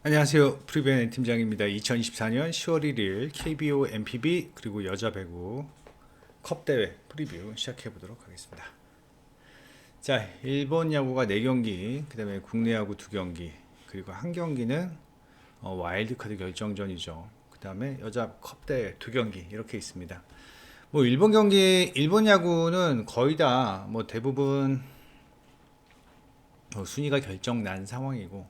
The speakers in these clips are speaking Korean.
안녕하세요. 프리벤 팀장입니다. 2024년 10월 1일 KBO MPB 그리고 여자 배구 컵 대회 프리뷰 시작해 보도록 하겠습니다. 자, 일본 야구가 4경기, 그다음에 국내 야구 2경기, 그리고 한 경기는 와일드카드 결정전이죠. 그다음에 여자 컵 대회 2경기 이렇게 있습니다. 뭐 일본 야구는 거의 다 뭐 대부분 순위가 결정 난 상황이고,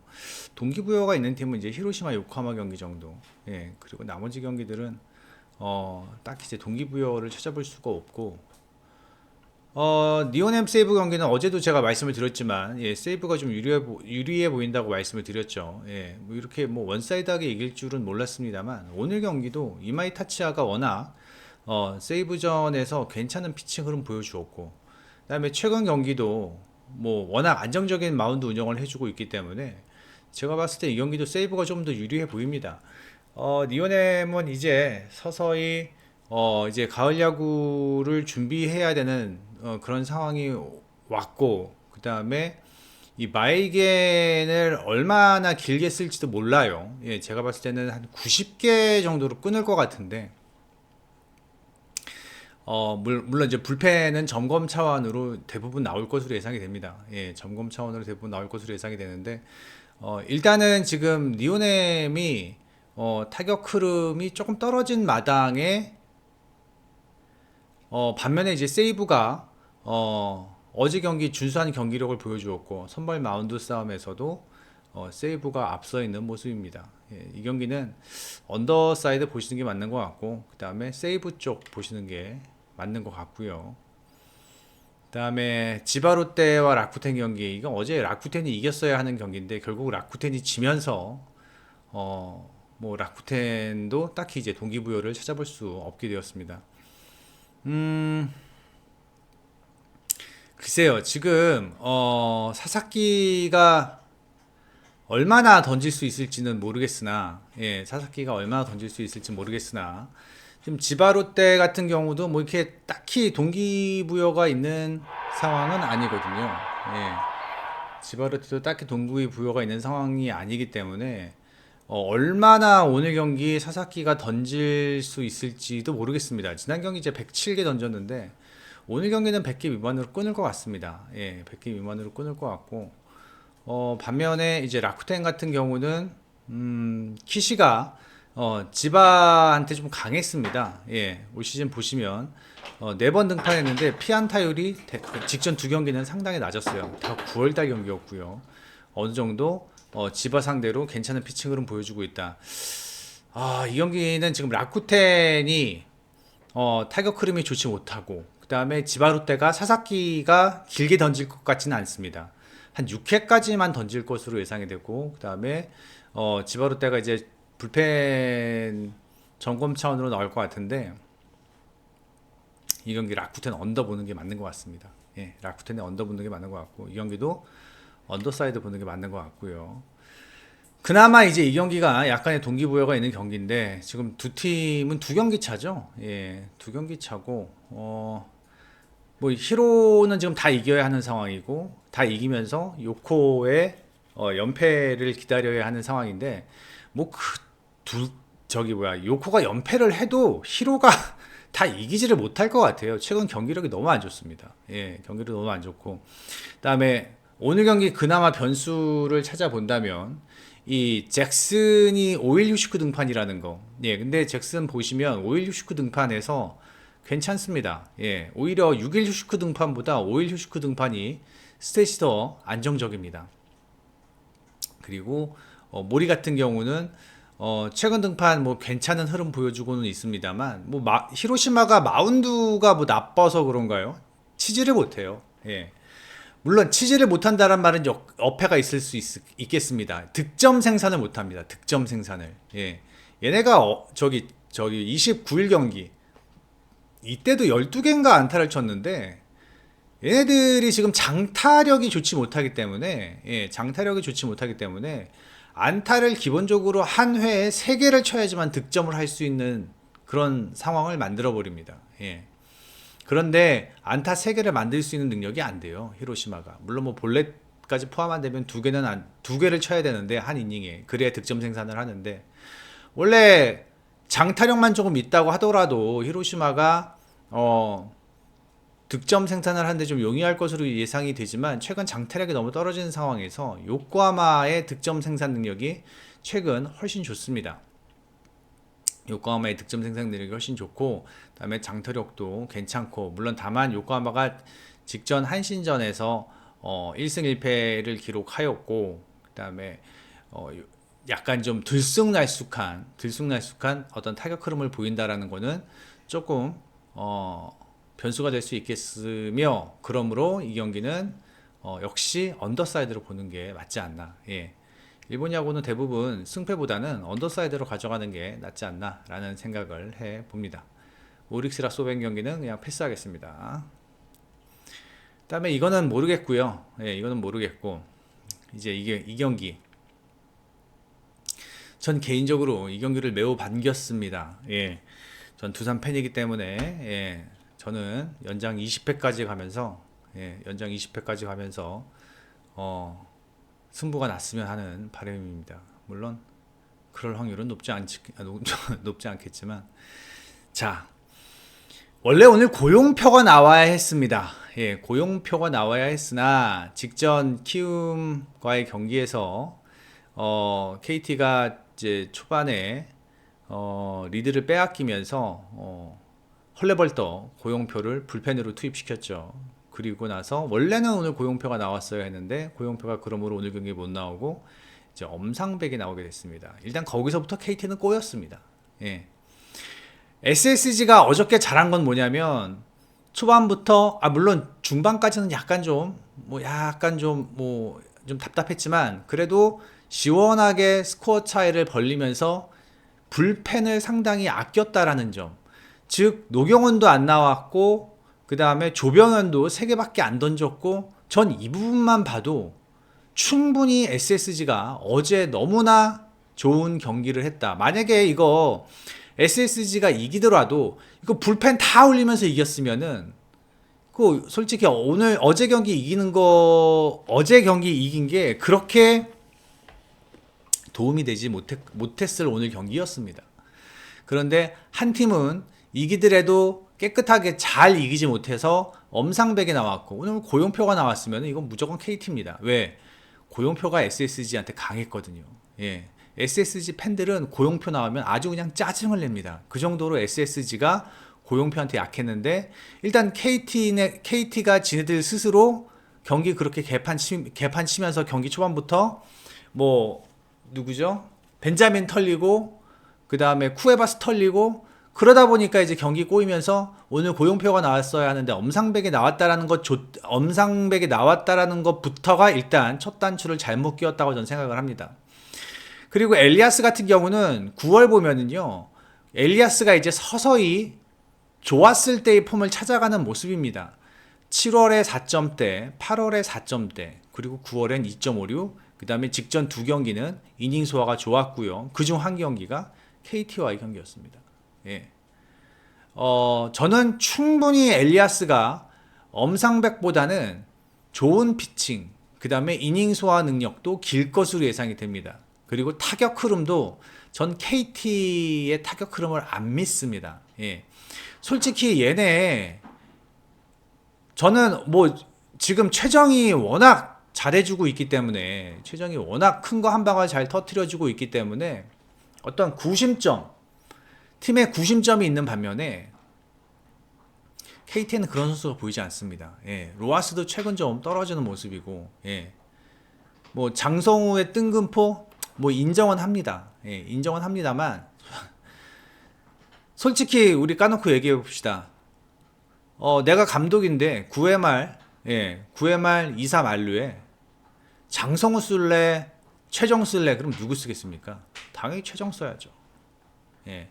동기부여가 있는 팀은 이제 히로시마 요코하마 경기 정도. 예, 그리고 나머지 경기들은 딱히 이제 동기부여를 찾아볼 수가 없고, 니온엠 세이브 경기는 어제도 제가 말씀을 드렸지만, 예, 세이브가 좀 유리해 보인다고 말씀을 드렸죠. 예, 뭐 이렇게 뭐 원사이드하게 이길 줄은 몰랐습니다만, 오늘 경기도 이마이 타치야가 워낙 세이브전에서 괜찮은 피칭 흐름 보여주었고, 그다음에 최근 경기도 뭐 워낙 안정적인 마운드 운영을 해주고 있기 때문에 제가 봤을 때 이 경기도 세이브가 좀 더 유리해 보입니다. 니오넴은 이제 서서히 이제 가을 야구를 준비해야 되는 그런 상황이 왔고, 그 다음에 이 마이겐을 얼마나 길게 쓸지도 몰라요. 예, 제가 봤을 때는 한 90개 정도로 끊을 것 같은데, 물론 이제 불펜은 점검 차원으로 대부분 나올 것으로 예상이 됩니다. 예, 점검 차원으로 대부분 나올 것으로 예상이 되는데, 일단은 지금 니오넴이 타격 흐름이 조금 떨어진 마당에, 반면에 이제 세이브가 어제 경기 준수한 경기력을 보여주었고, 선발 마운드 싸움에서도 세이브가 앞서 있는 모습입니다. 예, 이 경기는 언더사이드 보시는 게 맞는 것 같고, 그 다음에 세이브 쪽 보시는 게 맞는 것 같고요. 그 다음에 지바롯데와 라쿠텐 경기, 이건 어제 라쿠텐이 이겼어야 하는 경기인데 결국 라쿠텐이 지면서 뭐 라쿠텐도 딱히 이제 동기부여를 찾아볼 수 없게 되었습니다. 음, 글쎄요. 지금 사사키가 얼마나 던질 수 있을지는 모르겠으나, 예, 사사키가 얼마나 던질 수 있을지 모르겠으나, 지금 지바롯데 같은 경우도 뭐 이렇게 딱히 동기부여가 있는 상황은 아니거든요. 예, 지바롯데도 딱히 동기부여가 있는 상황이 아니기 때문에 얼마나 오늘 경기 사사키가 던질 수 있을지도 모르겠습니다. 지난 경기 이제 107개 던졌는데 오늘 경기는 100개 미만으로 끊을 것 같습니다. 예, 100개 미만으로 끊을 것 같고, 반면에 이제 라쿠텐 같은 경우는 키시가 지바한테 좀 강했습니다. 예, 올 시즌 보시면 4번 등판했는데 피안타율이 직전 2경기는 상당히 낮았어요. 다 9월달 경기였고요. 어느 정도 지바 상대로 괜찮은 피칭을 보여주고 있다. 이 경기는 지금 라쿠텐이 타격 흐름이 좋지 못하고, 그 다음에 지바롯데가 사사키가 길게 던질 것 같지는 않습니다. 한 6회까지만 던질 것으로 예상이 되고, 그 다음에 지바롯데가 이제 불펜 점검 차원으로 나올 것 같은데, 이 경기 라쿠텐 언더 보는 게 맞는 것 같습니다. 예, 라쿠텐에 언더 보는 게 맞는 것 같고, 이 경기도 언더사이드 보는 게 맞는 것 같고요. 그나마 이제 이 경기가 약간의 동기부여가 있는 경기인데, 지금 두 팀은 2경기 차죠. 예, 2경기 차고, 뭐 히로는 지금 다 이겨야 하는 상황이고, 다 이기면서 요코의 연패를 기다려야 하는 상황인데, 뭐 저기 뭐야, 요코가 연패를 해도 히로가 다 이기지를 못할 것 같아요. 최근 경기력이 너무 안 좋습니다. 예, 경기력이 너무 안 좋고, 그다음에 오늘 경기 그나마 변수를 찾아본다면 이 잭슨이 5일 휴식후 등판이라는 거. 예, 근데 잭슨 보시면 5일 휴식후 등판에서 괜찮습니다. 예, 오히려 6일 휴식후 등판보다 5일 휴식후 등판이 스탯이 더 안정적입니다. 그리고 모리 같은 경우는 최근 등판 뭐 괜찮은 흐름 보여주고는 있습니다만, 뭐 히로시마가 마운드가 뭐 나빠서 그런가요? 치지를 못해요. 예. 물론 치지를 못한다는 말은 어폐가 있을 수 있겠습니다. 득점 생산을 못합니다. 득점 생산을. 예. 얘네가 저기 29일 경기 이때도 12개인가 안타를 쳤는데, 얘네들이 지금 장타력이 좋지 못하기 때문에, 예, 장타력이 좋지 못하기 때문에 안타를 기본적으로 한 회에 3개를 쳐야지만 득점을 할 수 있는 그런 상황을 만들어 버립니다. 예. 그런데 안타 3개를 만들 수 있는 능력이 안 돼요, 히로시마가. 물론 뭐 볼넷 까지 포함 안 되면 두 개를 쳐야 되는데 한 이닝에 그래야 득점 생산을 하는데 원래 장타력만 조금 있다고 하더라도 히로시마가 득점 생산을 하는데 좀 용이할 것으로 예상이 되지만 최근 장타력이 너무 떨어지는 상황에서 요코하마의 득점 생산 능력이 최근 훨씬 좋습니다. 요코하마의 득점 생산 능력이 훨씬 좋고 그다음에 장타력도 괜찮고 물론 다만 요코하마가 직전 한신전에서 1승 1패를 기록하였고 그다음에 약간 좀 들쑥날쑥한 어떤 타격 흐름을 보인다라는 거는 조금 변수가 될 수 있겠으며 그러므로 이 경기는 역시 언더사이드로 보는 게 맞지 않나. 예. 일본 야구는 대부분 승패보다는 언더사이드로 가져가는 게 낫지 않나 라는 생각을 해 봅니다. 오릭스라 소벤 경기는 그냥 패스하겠습니다. 그 다음에 이거는 모르겠고요. 예, 이거는 모르겠고 이제 이 경기 전 개인적으로 이 경기를 매우 반겼습니다. 예. 전 두산 팬이기 때문에 예. 저는 연장 20회까지 가면서 승부가 났으면 하는 바람입니다. 물론 그럴 확률은 높지 않겠지만 자 원래 오늘 고용표가 나와야 했습니다. 예, 고용표가 나와야 했으나 직전 키움과의 경기에서 KT가 이제 초반에 리드를 빼앗기면서 헐레벌떡 고용표를 불펜으로 투입시켰죠. 그리고 나서 원래는 오늘 고용표가 나왔어야 했는데 고용표가 그러므로 오늘 경기에 못 나오고 이제 엄상백이 나오게 됐습니다. 일단 거기서부터 KT는 꼬였습니다. 예. SSG가 어저께 잘한 건 뭐냐면 초반부터 물론 중반까지는 약간 좀 답답했지만 그래도 시원하게 스코어 차이를 벌리면서 불펜을 상당히 아꼈다라는 점. 즉 노경원도 안 나왔고 그 다음에 조병현도 3개밖에 안 던졌고 전 이 부분만 봐도 충분히 SSG가 어제 너무나 좋은 경기를 했다. 만약에 이거 SSG가 이기더라도 이거 불펜 다 올리면서 이겼으면은 그 솔직히 어제 경기 이긴 게 그렇게 도움이 되지 못했을 오늘 경기였습니다. 그런데 한 팀은 이기더라도 깨끗하게 잘 이기지 못해서 엄상백이 나왔고 오늘 고용표가 나왔으면 이건 무조건 KT입니다. 왜? 고용표가 SSG한테 강했거든요. 예. SSG 팬들은 고용표 나오면 아주 그냥 짜증을 냅니다. 그 정도로 SSG가 고용표한테 약했는데 일단 KT가 지네들 스스로 경기 그렇게 개판 치면서 경기 초반부터 누구죠? 벤자민 털리고 그 다음에 쿠에바스 털리고 그러다 보니까 이제 경기 꼬이면서 오늘 고용표가 나왔어야 하는데 엄상백이 나왔다라는 것부터가 일단 첫 단추를 잘못 끼웠다고 저는 생각을 합니다. 그리고 엘리아스 같은 경우는 9월 보면은요, 엘리아스가 이제 서서히 좋았을 때의 폼을 찾아가는 모습입니다. 7월에 4점대, 8월에 4점대, 그리고 9월엔 2.56, 그 다음에 직전 두 경기는 이닝 소화가 좋았고요. 그중 한 경기가 KT와의 경기였습니다. 예. 저는 충분히 엘리아스가 엄상백보다는 좋은 피칭, 그 다음에 이닝 소화 능력도 길 것으로 예상이 됩니다. 그리고 타격 흐름도 전 KT의 타격 흐름을 안 믿습니다. 예. 솔직히 저는 지금 최정이 워낙 잘해주고 있기 때문에 최정이 워낙 큰 거 한 방울 잘 터트려주고 있기 때문에 어떤 팀의 구심점이 있는 반면에 KT는 그런 선수가 보이지 않습니다. 예. 로하스도 최근 좀 떨어지는 모습이고, 예. 장성우의 뜬금포 인정은 합니다. 예. 인정은 합니다만 솔직히 우리 까놓고 얘기해 봅시다. 내가 감독인데 9회 말 2사 만루에 장성우 쓸래, 최정 쓸래? 그럼 누구 쓰겠습니까? 당연히 최정 써야죠. 예.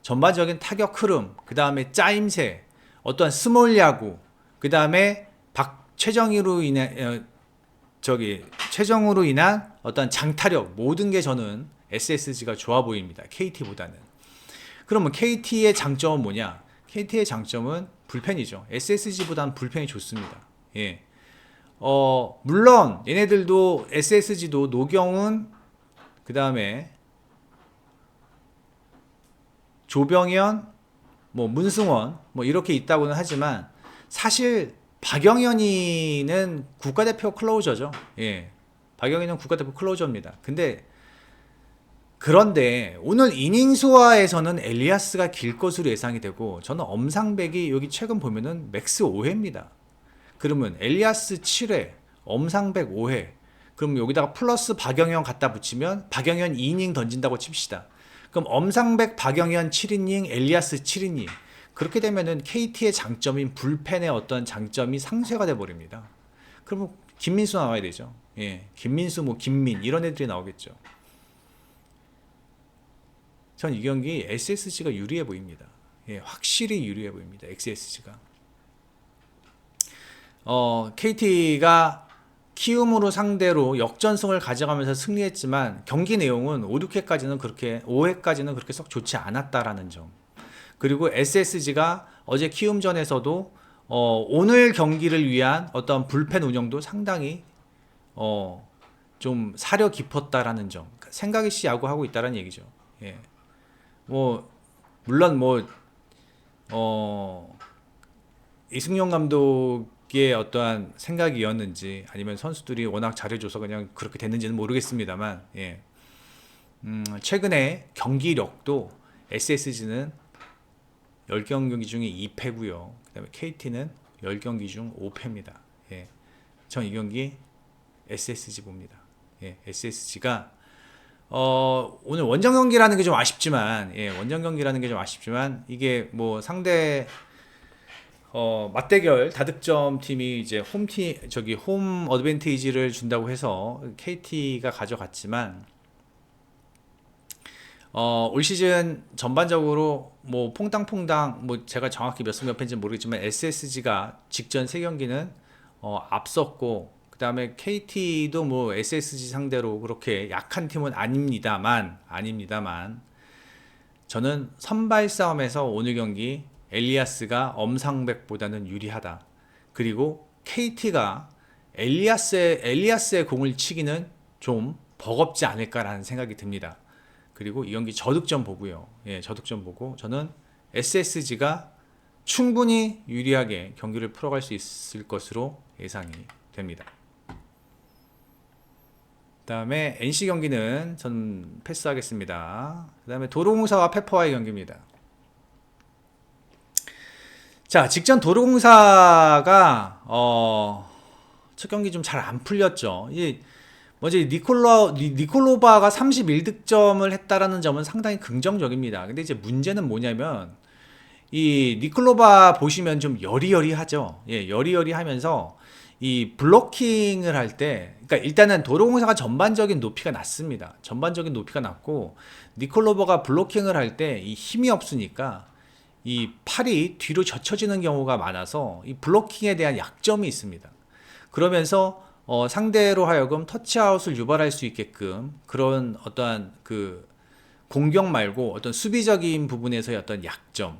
전반적인 타격 흐름, 그 다음에 짜임새, 어떤 스몰 야구, 그 다음에 최정으로 인한 어떤 장타력, 모든 게 저는 SSG가 좋아 보입니다. KT보다는. 그러면 KT의 장점은 뭐냐? KT의 장점은 불펜이죠. SSG보다는 불펜이 좋습니다. 예. 물론 얘네들도 SSG도 노경은 그 다음에 조병현 뭐 문승원 뭐 이렇게 있다고는 하지만 사실 박영현이는 국가대표 클로저죠. 예. 박영현은 국가대표 클로저입니다. 그런데 오늘 이닝 소화에서는 엘리아스가 길 것으로 예상이 되고 저는 엄상백이 여기 최근 보면은 맥스 5회입니다. 그러면 엘리아스 7회, 엄상백 5회. 그럼 여기다가 플러스 박영현 갖다 붙이면 박영현 2이닝 던진다고 칩시다. 그럼 엄상백, 박영현 7이닝, 엘리아스 7이닝. 그렇게 되면은 KT의 장점인 불펜의 어떤 장점이 상쇄가 돼 버립니다. 그러면 김민수 나와야 되죠. 예. 김민수 뭐 김민 이런 애들이 나오겠죠. 전 이 경기 SSG가 유리해 보입니다. 예, 확실히 유리해 보입니다. XSG가. KT가 키움으로 상대로 역전승을 가져가면서 승리했지만 경기 내용은 5, 6회까지는 그렇게 5회까지는 그렇게 썩 좋지 않았다라는 점. 그리고 SSG가 어제 키움전에서도 오늘 경기를 위한 어떤 불펜 운영도 상당히 좀 사려 깊었다라는 점. 생각 있이 야구하고 있다라는 얘기죠. 예. 뭐 물론 뭐 이승용 감독의 어떠한 생각이었는지 아니면 선수들이 워낙 잘해줘서 그냥 그렇게 됐는지는 모르겠습니다만 예. 최근에 경기력도 SSG는 10경기 중에 2패고요. 그 다음에 KT는 10경기 중 5패입니다. 예. 전 이 경기 SSG 봅니다. 예. SSG가 오늘 원정 경기라는 게 좀 아쉽지만, 예, 원정 경기라는 게 좀 아쉽지만, 이게 뭐 상대, 맞대결 다득점 팀이 이제 홈 어드밴티지를 준다고 해서 KT가 가져갔지만, 올 시즌 전반적으로 뭐 퐁당퐁당, 뭐 제가 정확히 몇 승 몇 패인지 모르겠지만, SSG가 직전 3경기는, 앞섰고, 그 다음에 KT도 뭐 SSG 상대로 그렇게 약한 팀은 아닙니다만 저는 선발 싸움에서 오늘 경기 엘리아스가 엄상백보다는 유리하다. 그리고 KT가 엘리아스의 공을 치기는 좀 버겁지 않을까라는 생각이 듭니다. 그리고 이 경기 저득점 보고요. 예, 저득점 보고 저는 SSG가 충분히 유리하게 경기를 풀어갈 수 있을 것으로 예상이 됩니다. 그 다음에 NC 경기는 전 패스하겠습니다. 그 다음에 도로공사와 페퍼와의 경기입니다. 자, 직전 도로공사가 첫 경기 좀 잘 안 풀렸죠. 먼저 니콜로바가 31득점을 했다라는 점은 상당히 긍정적입니다. 근데 이제 문제는 뭐냐면 이 니콜로바 보시면 좀 여리여리하죠. 예, 여리여리하면서 이 블로킹을 할 때, 그러니까 일단은 도로공사가 전반적인 높이가 낮습니다. 전반적인 높이가 낮고 니콜로버가 블로킹을 할 때 이 힘이 없으니까 이 팔이 뒤로 젖혀지는 경우가 많아서 이 블로킹에 대한 약점이 있습니다. 그러면서 상대로 하여금 터치아웃을 유발할 수 있게끔 그런 어떠한 그 공격 말고 어떤 수비적인 부분에서의 어떤 약점.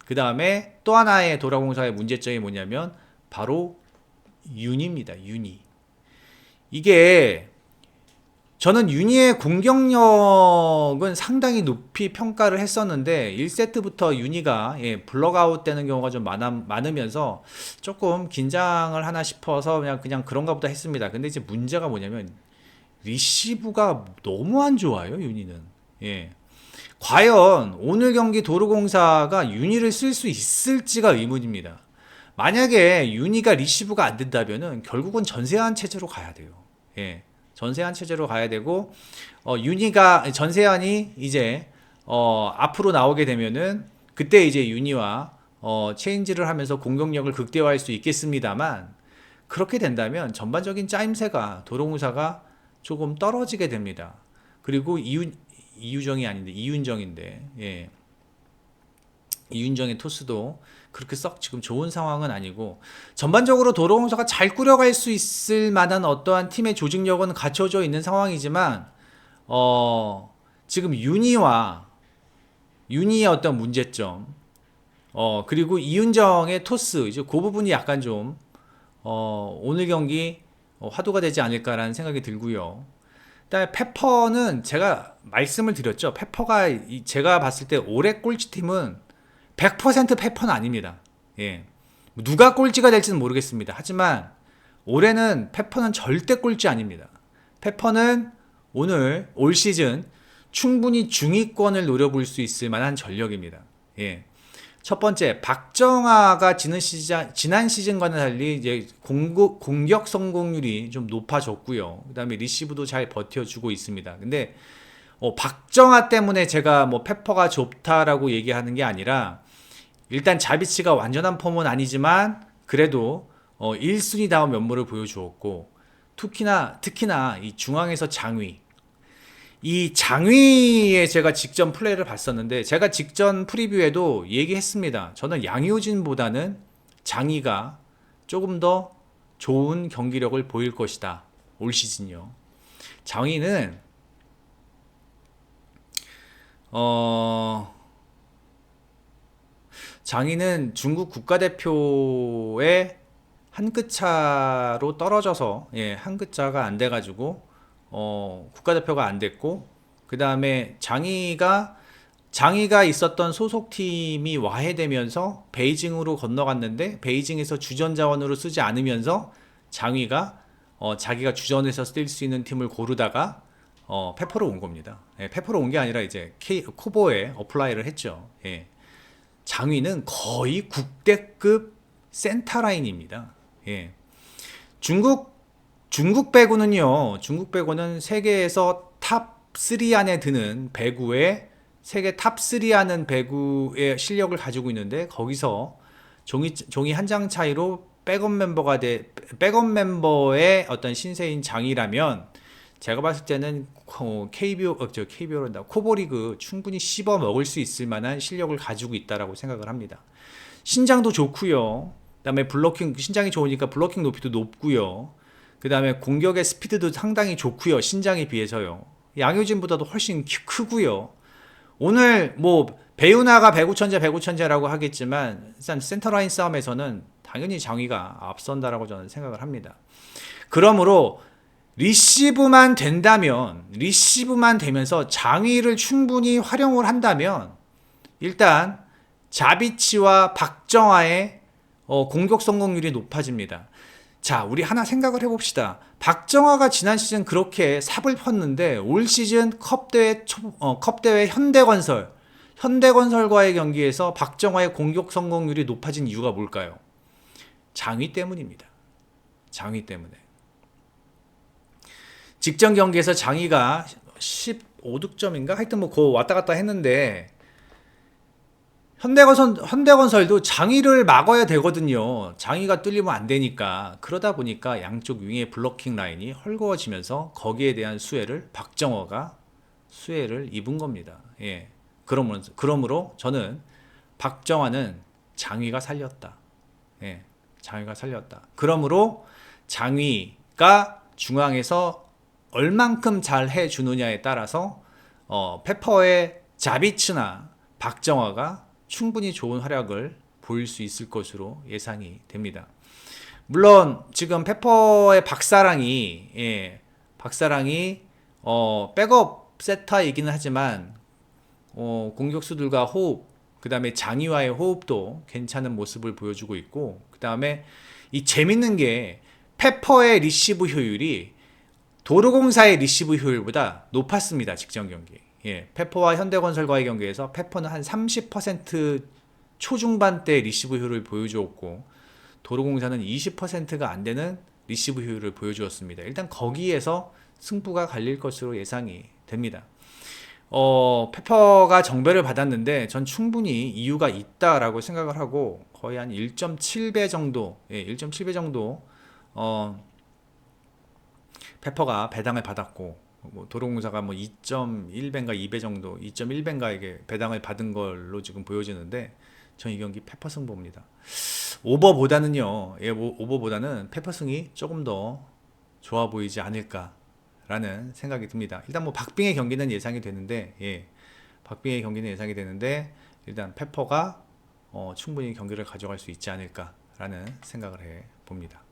그 다음에 또 하나의 도로공사의 문제점이 뭐냐면 바로 윤입니다. 윤이. 이게 저는 윤희의 공격력은 상당히 높이 평가를 했었는데 1세트부터 윤희가 블럭아웃 되는 경우가 좀 많으면서 조금 긴장을 하나 싶어서 그냥 그런가 보다 했습니다. 근데 이제 문제가 뭐냐면 리시브가 너무 안 좋아요. 윤희는. 예. 과연 오늘 경기 도로공사가 윤희를 쓸 수 있을지가 의문입니다. 만약에 윤희가 리시브가 안 된다면은 결국은 전세한 체제로 가야 돼요. 예. 전세한 체제로 가야 되고 윤희가 전세한이 이제 앞으로 나오게 되면은 그때 이제 윤희와 체인지를 하면서 공격력을 극대화할 수 있겠습니다만 그렇게 된다면 전반적인 짜임새가 도로공사가 조금 떨어지게 됩니다. 그리고 이유정이 아닌데 이윤정인데 예. 이윤정의 토스도 그렇게 썩 지금 좋은 상황은 아니고 전반적으로 도로공사가 잘 꾸려갈 수 있을 만한 어떠한 팀의 조직력은 갖춰져 있는 상황이지만 지금 윤희의 어떤 문제점 그리고 이윤정의 토스 이제 그 부분이 약간 좀 오늘 경기 화두가 되지 않을까라는 생각이 들고요. 그다음에 페퍼는 제가 말씀을 드렸죠. 페퍼가 제가 봤을 때 올해 꼴찌팀은 100% 페퍼는 아닙니다. 예. 누가 꼴찌가 될지는 모르겠습니다. 하지만 올해는 페퍼는 절대 꼴찌 아닙니다. 페퍼는 오늘 올 시즌 충분히 중위권을 노려볼 수 있을 만한 전력입니다. 예. 첫 번째, 박정아가 지난 시즌과는 달리 이제 공격 성공률이 좀 높아졌고요. 그다음에 리시브도 잘 버텨주고 있습니다. 근데 박정아 때문에 제가 뭐 페퍼가 좋다라고 얘기하는 게 아니라 일단 자비치가 완전한 폼은 아니지만 그래도 1순위다운 면모를 보여주었고 특히나 이 중앙에서 장위 이 장위에 제가 직전 플레이를 봤었는데 제가 직전 프리뷰에도 얘기했습니다. 저는 양효진보다는 장위가 조금 더 좋은 경기력을 보일 것이다. 올 시즌요. 장위는 장위는 중국 국가대표의 한 끗 차로 떨어져서 한 끗 차가 안 돼가지고 국가대표가 안 됐고 그 다음에 장이가 있었던 소속팀이 와해되면서 베이징으로 건너갔는데 베이징에서 주전 자원으로 쓰지 않으면서 장이가 자기가 주전에서 쓸 수 있는 팀을 고르다가 페퍼로 온 겁니다. 페퍼로 온 게 아니라 이제 코보에 어플라이를 했죠. 장위는 거의 국대급 센터라인입니다. 중국 배구는요. 중국 배구는 세계에서 탑 3 안에 드는 배구에 세계 탑 3 하는 배구의 실력을 가지고 있는데 거기서 종이 한 장 차이로 백업 멤버의 어떤 신세인 장이라면 제가 봤을 때는 KBO란다. 코보리그 충분히 씹어 먹을 수 있을 만한 실력을 가지고 있다라고 생각을 합니다. 신장도 좋고요. 그다음에 블로킹 신장이 좋으니까 블로킹 높이도 높고요. 그 다음에 공격의 스피드도 상당히 좋고요. 신장에 비해서요. 양효진보다도 훨씬 크고요. 오늘 뭐 배우나가 배구천재라고 하겠지만 일단 센터라인 싸움에서는 당연히 장위가 앞선다라고 저는 생각을 합니다. 그러므로 리시브만 되면서 장위를 충분히 활용을 한다면 일단 자비치와 박정아의 공격 성공률이 높아집니다. 자, 우리 하나 생각을 해봅시다. 박정아가 지난 시즌 그렇게 삽을 폈는데 올 시즌 컵대회 현대건설과의 경기에서 박정아의 공격 성공률이 높아진 이유가 뭘까요? 장위 때문입니다. 장위 때문에. 직전 경기에서 장위가 15득점인가? 하여튼 뭐 그거 왔다 갔다 했는데 현대건설도 장위를 막아야 되거든요. 장위가 뚫리면 안 되니까. 그러다 보니까 양쪽 윙의 블로킹 라인이 헐거워지면서 거기에 대한 박정호가 수혜를 입은 겁니다. 그러므로 저는 박정환은 장위가 살렸다. 장위가 살렸다. 그러므로 장위가 중앙에서 얼만큼 잘 해주느냐에 따라서 페퍼의 자비츠나 박정화가 충분히 좋은 활약을 보일 수 있을 것으로 예상이 됩니다. 물론 지금 페퍼의 박사랑이 백업 세타이기는 하지만 공격수들과 호흡 그 다음에 장이와의 호흡도 괜찮은 모습을 보여주고 있고 그 다음에 이 재밌는 게 페퍼의 리시브 효율이 도로공사의 리시브 효율보다 높았습니다. 직전 경기. 페퍼와 현대건설과의 경기에서 페퍼는 한 30% 초중반대 리시브 효율을 보여주었고 도로공사는 20%가 안 되는 리시브 효율을 보여주었습니다. 일단 거기에서 승부가 갈릴 것으로 예상이 됩니다. 페퍼가 정배를 받았는데 전 충분히 이유가 있다라고 생각을 하고 거의 한 1.7배 정도, 1.7배 정도 페퍼가 배당을 받았고 도로공사가 뭐 2.1배인가 2배 정도 2.1배인가에게 배당을 받은 걸로 지금 보여지는데 전 이 경기 페퍼 승 봅니다. 오버보다는 페퍼 승이 조금 더 좋아 보이지 않을까라는 생각이 듭니다. 일단 뭐 박빙의 경기는 예상이 되는데 일단 페퍼가 충분히 경기를 가져갈 수 있지 않을까라는 생각을 해 봅니다.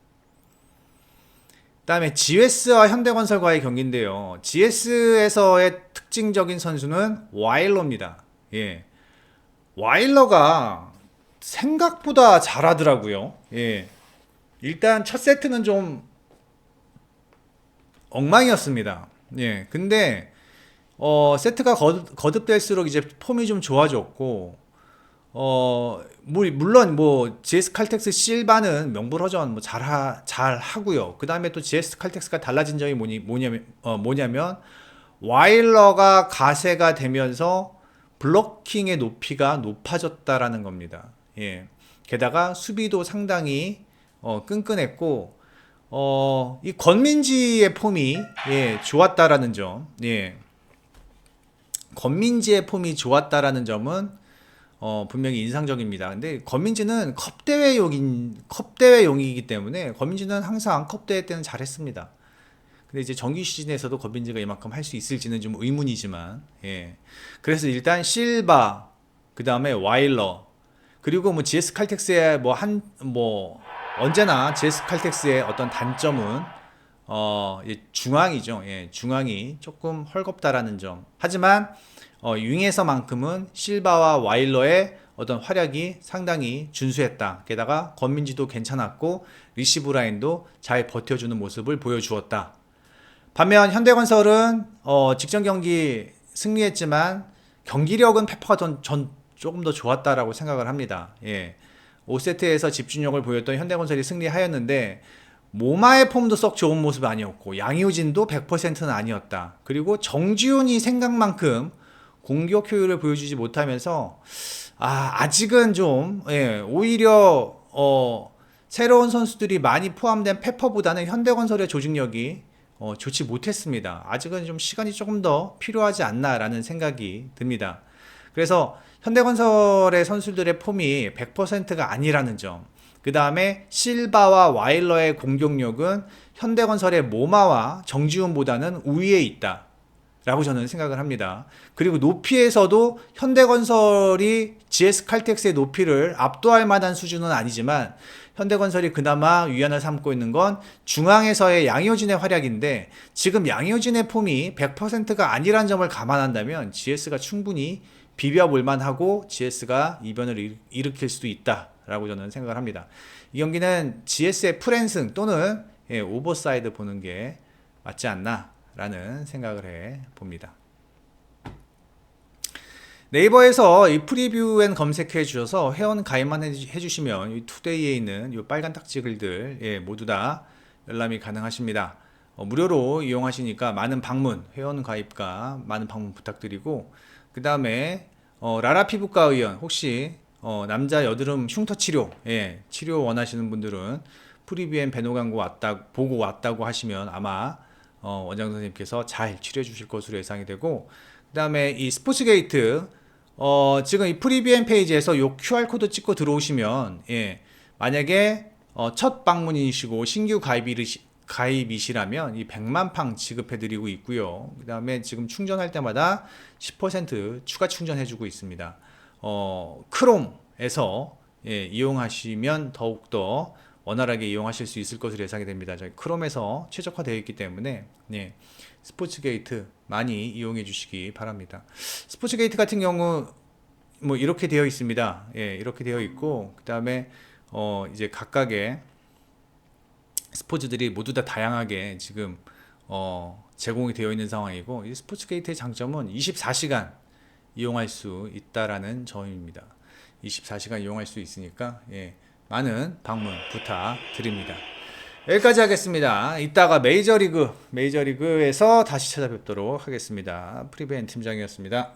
그다음에 GS와 현대건설과의 경기인데요. GS에서의 특징적인 선수는 와일러입니다. 예. 와일러가 생각보다 잘하더라고요. 예. 일단 첫 세트는 좀 엉망이었습니다. 예. 근데 세트가 거듭될수록 이제 폼이 좀 좋아졌고 물론 뭐 GS 칼텍스 실바는 명불허전 뭐 잘 하고요. 그 다음에 또 GS 칼텍스가 달라진 점이 뭐냐면 와일러가 가세가 되면서 블로킹의 높이가 높아졌다라는 겁니다. 예. 게다가 수비도 상당히 끈끈했고 이 권민지의 폼이 좋았다라는 점. 예. 권민지의 폼이 좋았다라는 점은 분명히 인상적입니다. 근데 권민지는 컵대회용이기 때문에 권민지는 항상 컵대회 때는 잘했습니다. 근데 이제 정규 시즌에서도 권민지가 이만큼 할 수 있을지는 좀 의문이지만, 예. 그래서 일단 실바, 그 다음에 와일러, 그리고 뭐 GS 칼텍스의 언제나 GS 칼텍스의 어떤 단점은 중앙이죠. 예, 중앙이 조금 헐겁다라는 점. 하지만 윙에서만큼은 실바와 와일러의 어떤 활약이 상당히 준수했다. 게다가 권민지도 괜찮았고 리시브 라인도 잘 버텨주는 모습을 보여주었다. 반면 현대건설은 직전 경기 승리했지만 경기력은 페퍼가 전 조금 더 좋았다라고 생각을 합니다. 예. 5세트에서 집중력을 보였던 현대건설이 승리하였는데 모마의 폼도 썩 좋은 모습 아니었고 양효진도 100%는 아니었다. 그리고 정지훈이 생각만큼 공격 효율을 보여주지 못하면서 아직은 좀 오히려 새로운 선수들이 많이 포함된 페퍼보다는 현대건설의 조직력이 좋지 못했습니다. 아직은 좀 시간이 조금 더 필요하지 않나라는 생각이 듭니다. 그래서 현대건설의 선수들의 폼이 100%가 아니라는 점. 그 다음에 실바와 와일러의 공격력은 현대건설의 모마와 정지훈보다는 우위에 있다 라고 저는 생각을 합니다. 그리고 높이에서도 현대건설이 GS 칼텍스의 높이를 압도할 만한 수준은 아니지만 현대건설이 그나마 위안을 삼고 있는 건 중앙에서의 양효진의 활약인데 지금 양효진의 폼이 100%가 아니란 점을 감안한다면 GS가 충분히 비벼볼 만하고 GS가 이변을 일으킬 수도 있다라고 저는 생각을 합니다. 이 경기는 GS의 풀앤승 또는 오버사이드 보는 게 맞지 않나라는 생각을 해 봅니다. 네이버에서 이 프리뷰 앤 검색해 주셔서 회원 가입만 해주시면 이 투데이에 있는 이 빨간 딱지 글들 모두 다 열람이 가능하십니다. 무료로 이용하시니까 많은 방문, 회원 가입과 많은 방문 부탁드리고 그 다음에 라라 피부과 의원 혹시 남자 여드름 흉터 치료 치료 원하시는 분들은 프리뷰 앤 베노 광고 보고 왔다고 하시면 아마 원장 선생님께서 잘 치료해 주실 것으로 예상이 되고 그 다음에 이 스포츠게이트 지금 이 프리뷰 앤 페이지에서 이 QR코드 찍고 들어오시면 만약에 첫 방문이시고 신규 가입이시라면 이 100만팡 지급해드리고 있고요. 그 다음에 지금 충전할 때마다 10% 추가 충전해주고 있습니다. 크롬에서 이용하시면 더욱더 원활하게 이용하실 수 있을 것으로 예상이 됩니다. 저희 크롬에서 최적화되어 있기 때문에 스포츠게이트 많이 이용해 주시기 바랍니다. 스포츠게이트 같은 경우 뭐 이렇게 되어 있습니다. 이렇게 되어 있고 그 다음에 이제 각각의 스포츠들이 모두 다 다양하게 지금 제공이 되어 있는 상황이고 이 스포츠게이트의 장점은 24시간 이용할 수 있다라는 점입니다. 24시간 이용할 수 있으니까 많은 방문 부탁드립니다. 여기까지 하겠습니다. 이따가 메이저리그에서 다시 찾아뵙도록 하겠습니다. 프리벤 팀장이었습니다.